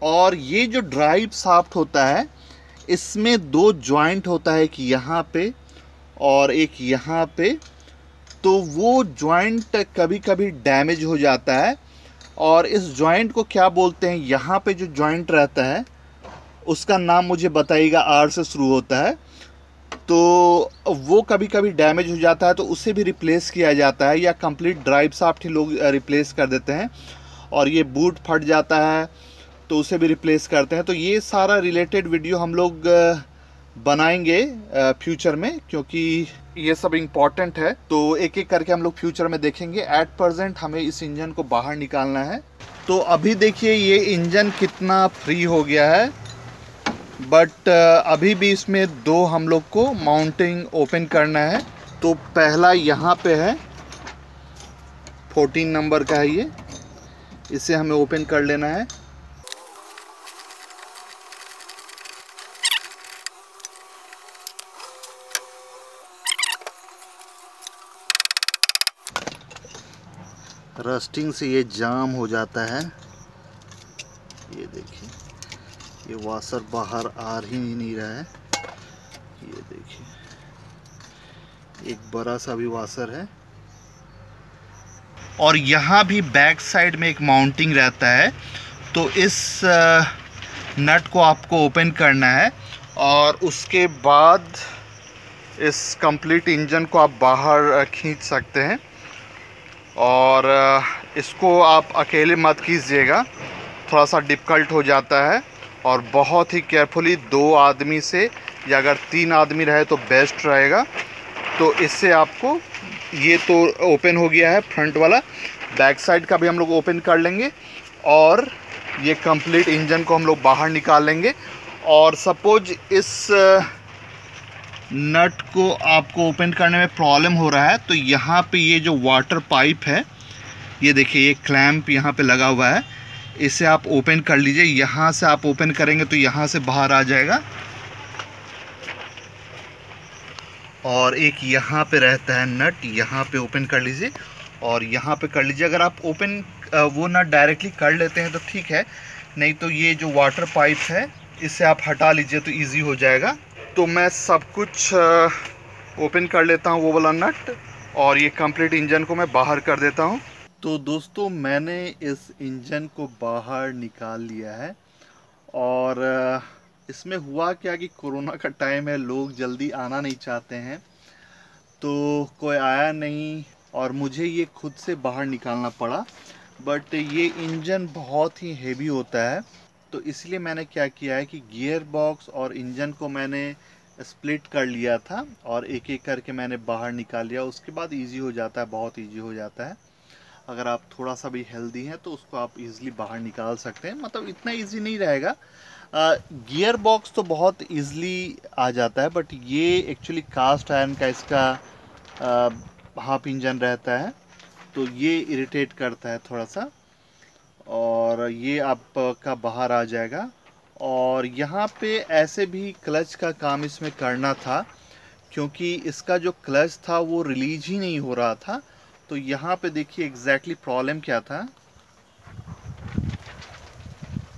और ये जो ड्राइव शाफ्ट होता है इसमें दो जॉइंट होता है, एक यहाँ पे और एक यहाँ पे। तो वो जॉइंट कभी कभी डैमेज हो जाता है और इस जॉइंट को क्या बोलते हैं, यहाँ पे जो जॉइंट रहता है उसका नाम मुझे बताइएगा, आर से शुरू होता है। तो वो कभी कभी डैमेज हो जाता है तो उसे भी रिप्लेस किया जाता है, या कंप्लीट ड्राइव शाफ्ट ही लोग रिप्लेस कर देते हैं। और ये बूट फट जाता है तो उसे भी रिप्लेस करते हैं। तो ये सारा रिलेटेड वीडियो हम लोग बनाएंगे फ्यूचर में, क्योंकि ये सब इम्पॉर्टेंट है। तो एक एक करके हम लोग फ्यूचर में देखेंगे। एट प्रेजेंट हमें इस इंजन को बाहर निकालना है। तो अभी देखिए ये इंजन कितना फ्री हो गया है, बट अभी भी इसमें दो हम लोग को माउंटिंग ओपन करना है। तो पहला यहाँ पे है, 14 नंबर का है ये, इसे हमें ओपन कर लेना है। रस्टिंग से ये जाम हो जाता है। ये देखिए ये वाशर बाहर आ ही नहीं रहा है। ये देखिए एक बड़ा सा भी वाशर है। और यहाँ भी बैक साइड में एक माउंटिंग रहता है। तो इस नट को आपको ओपन करना है और उसके बाद इस कंप्लीट इंजन को आप बाहर खींच सकते हैं। और इसको आप अकेले मत कीजिएगा, थोड़ा सा डिफ़िकल्ट हो जाता है। और बहुत ही केयरफुली, 2 आदमी से, या अगर 3 आदमी रहे तो बेस्ट रहेगा। तो इससे आपको, ये तो ओपन हो गया है फ्रंट वाला, बैक साइड का भी हम लोग ओपन कर लेंगे और ये कंप्लीट इंजन को हम लोग बाहर निकाल लेंगे। और सपोज इस नट को आपको ओपन करने में प्रॉब्लम हो रहा है तो यहाँ पे ये जो वाटर पाइप है, ये देखिए ये क्लैंप यहाँ पे लगा हुआ है, इसे आप ओपन कर लीजिए। यहाँ से आप ओपन करेंगे तो यहाँ से बाहर आ जाएगा। और एक यहाँ पे रहता है नट, यहाँ पे ओपन कर लीजिए और यहाँ पे कर लीजिए। अगर आप ओपन वो नट डायरेक्टली कर लेते हैं तो ठीक है, नहीं तो ये जो वाटर पाइप है इसे आप हटा लीजिए तो इजी हो जाएगा। तो मैं सब कुछ ओपन कर लेता हूँ वो वाला नट, और ये कंप्लीट इंजन को मैं बाहर कर देता हूँ। तो दोस्तों मैंने इस इंजन को बाहर निकाल लिया है। और इसमें हुआ क्या कि कोरोना का टाइम है, लोग जल्दी आना नहीं चाहते हैं, तो कोई आया नहीं और मुझे ये खुद से बाहर निकालना पड़ा। बट ये इंजन बहुत ही हेवी होता है, तो इसलिए मैंने क्या किया है कि गियर बॉक्स और इंजन को मैंने स्प्लिट कर लिया था और एक एक करके मैंने बाहर निकाल लिया। उसके बाद इजी हो जाता है, बहुत इजी हो जाता है। अगर आप थोड़ा सा भी हेल्दी हैं तो उसको आप इजीली बाहर निकाल सकते हैं। मतलब इतना इजी नहीं रहेगा। गियर बॉक्स तो बहुत इजीली आ जाता है, बट ये एक्चुअली कास्ट आयरन का इसका हाफ इंजन रहता है, तो ये इरिटेट करता है थोड़ा सा। और ये आपका बाहर आ जाएगा। और यहाँ पे ऐसे भी क्लच का काम इसमें करना था, क्योंकि इसका जो क्लच था वो रिलीज ही नहीं हो रहा था। तो यहाँ पे देखिए एग्जैक्टली प्रॉब्लम क्या था।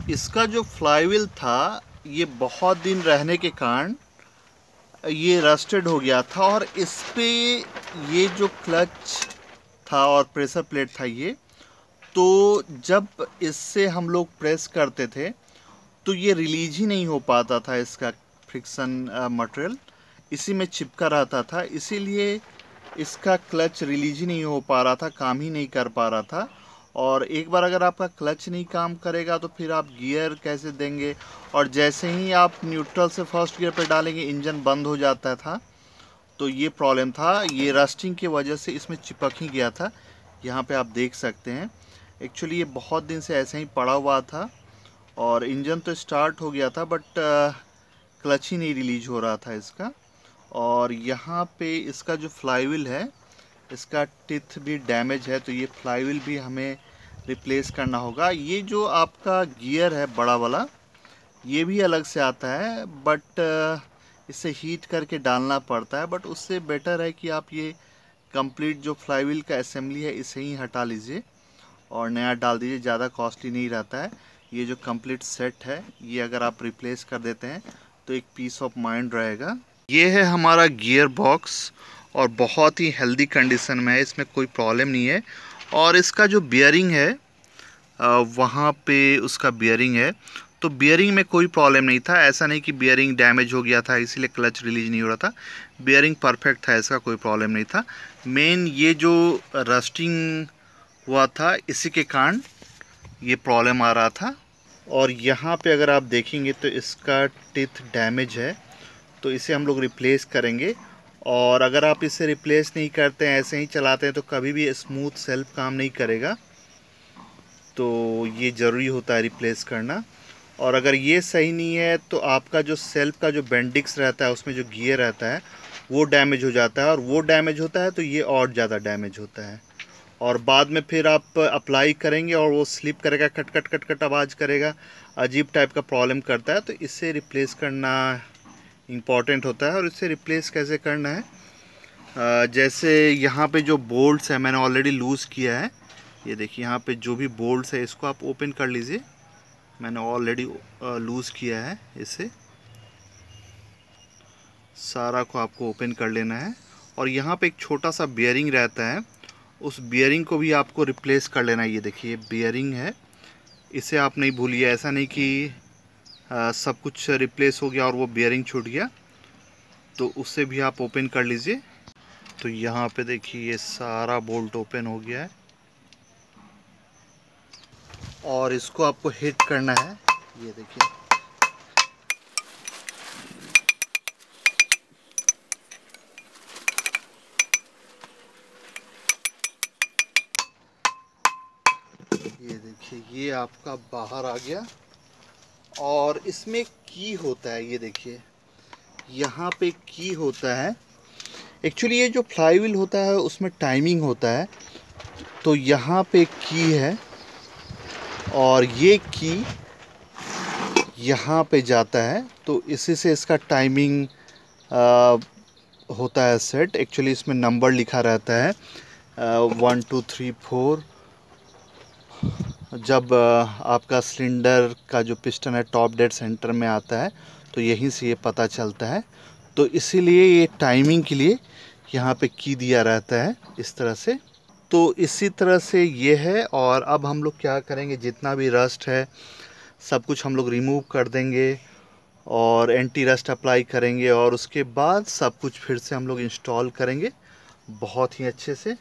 इसका जो फ्लाईव्हील था ये बहुत दिन रहने के कारण ये रस्टेड हो गया था, और इस पे ये जो क्लच था और प्रेशर प्लेट था ये, तो जब इससे हम लोग प्रेस करते थे तो ये रिलीज ही नहीं हो पाता था। इसका फ्रिक्शन मटेरियल इसी में चिपका रहता था, इसीलिए इसका क्लच रिलीज ही नहीं हो पा रहा था, काम ही नहीं कर पा रहा था। और एक बार अगर आपका क्लच नहीं काम करेगा तो फिर आप गियर कैसे देंगे, और जैसे ही आप न्यूट्रल से फर्स्ट गियर पर डालेंगे इंजन बंद हो जाता था। तो ये प्रॉब्लम था, ये रस्टिंग की वजह से इसमें चिपक ही गया था। यहाँ पे आप देख सकते हैं एक्चुअली ये बहुत दिन से ऐसे ही पड़ा हुआ था और इंजन तो स्टार्ट हो गया था, बट क्लच ही नहीं रिलीज हो रहा था इसका। और यहाँ पे इसका जो फ्लाईव्हील है इसका टिथ भी डैमेज है, तो ये फ्लाईव्हील भी हमें रिप्लेस करना होगा। ये जो आपका गियर है बड़ा वाला ये भी अलग से आता है, बट इसे हीट करके डालना पड़ता है। बट उससे बेटर है कि आप ये कंप्लीट जो फ्लाईव्हील का असेंबली है इसे ही हटा लीजिए और नया डाल दीजिए, ज़्यादा कॉस्टली नहीं रहता है। ये जो कंप्लीट सेट है ये अगर आप रिप्लेस कर देते हैं तो एक पीस ऑफ माइंड रहेगा। ये है हमारा गियर बॉक्स और बहुत ही हेल्दी कंडीशन में है, इसमें कोई प्रॉब्लम नहीं है। और इसका जो बियरिंग है वहाँ पे उसका बियरिंग है, तो बियरिंग में कोई प्रॉब्लम नहीं था। ऐसा नहीं कि बियरिंग डैमेज हो गया था इसीलिए क्लच रिलीज नहीं हो रहा था, बियरिंग परफेक्ट था, इसका कोई प्रॉब्लम नहीं था। मेन ये जो रस्टिंग हुआ था इसी के कारण ये प्रॉब्लम आ रहा था। और यहाँ पे अगर आप देखेंगे तो इसका टिथ डैमेज है, तो इसे हम लोग रिप्लेस करेंगे। और अगर आप इसे रिप्लेस नहीं करते हैं, ऐसे ही चलाते हैं, तो कभी भी स्मूथ सेल्फ काम नहीं करेगा, तो ये ज़रूरी होता है रिप्लेस करना। और अगर ये सही नहीं है तो आपका जो सेल्फ का जो बेंडिक्स रहता है उसमें जो गियर रहता है वो डैमेज हो जाता है, और वो डैमेज होता है तो ये और ज़्यादा डैमेज होता है। और बाद में फिर आप अप्लाई करेंगे और वो स्लिप करेगा, कट कट कट कट आवाज़ करेगा, अजीब टाइप का प्रॉब्लम करता है। तो इससे रिप्लेस करना इम्पॉर्टेंट होता है। और इससे रिप्लेस कैसे करना है, जैसे यहाँ पे जो बोल्ट्स है मैंने ऑलरेडी लूज़ किया है, ये देखिए यहाँ पे जो भी बोल्ट्स है इसको आप ओपन कर लीजिए, मैंने ऑलरेडी लूज़ किया है। इसे सारा को आपको ओपन कर लेना है। और यहाँ पे एक छोटा सा बियरिंग रहता है, उस बियरिंग को भी आपको रिप्लेस कर लेना है। ये देखिए बियरिंग है, इसे आप नहीं भूलिए। ऐसा नहीं कि सब कुछ रिप्लेस हो गया और वो बियरिंग छूट गया, तो उससे भी आप ओपन कर लीजिए। तो यहाँ पे देखिए ये सारा बोल्ट ओपन हो गया है और इसको आपको हिट करना है। ये देखिए ये आपका बाहर आ गया। और इसमें की होता है, ये देखिए यहाँ पे की होता है। एक्चुअली ये जो फ्लाई व्हील होता है उसमें टाइमिंग होता है, तो यहाँ पे की है और ये की यहाँ पे जाता है, तो इसी से इसका टाइमिंग होता है सेट। एक्चुअली इसमें नंबर लिखा रहता है 1 2 3 4। जब आपका सिलेंडर का जो पिस्टन है टॉप डेड सेंटर में आता है तो यहीं से ये पता चलता है। तो इसीलिए ये टाइमिंग के लिए यहाँ पे की दिया रहता है इस तरह से। तो इसी तरह से ये है। और अब हम लोग क्या करेंगे, जितना भी रस्ट है सब कुछ हम लोग रिमूव कर देंगे और एंटी रस्ट अप्लाई करेंगे, और उसके बाद सब कुछ फिर से हम लोग इंस्टॉल करेंगे बहुत ही अच्छे से।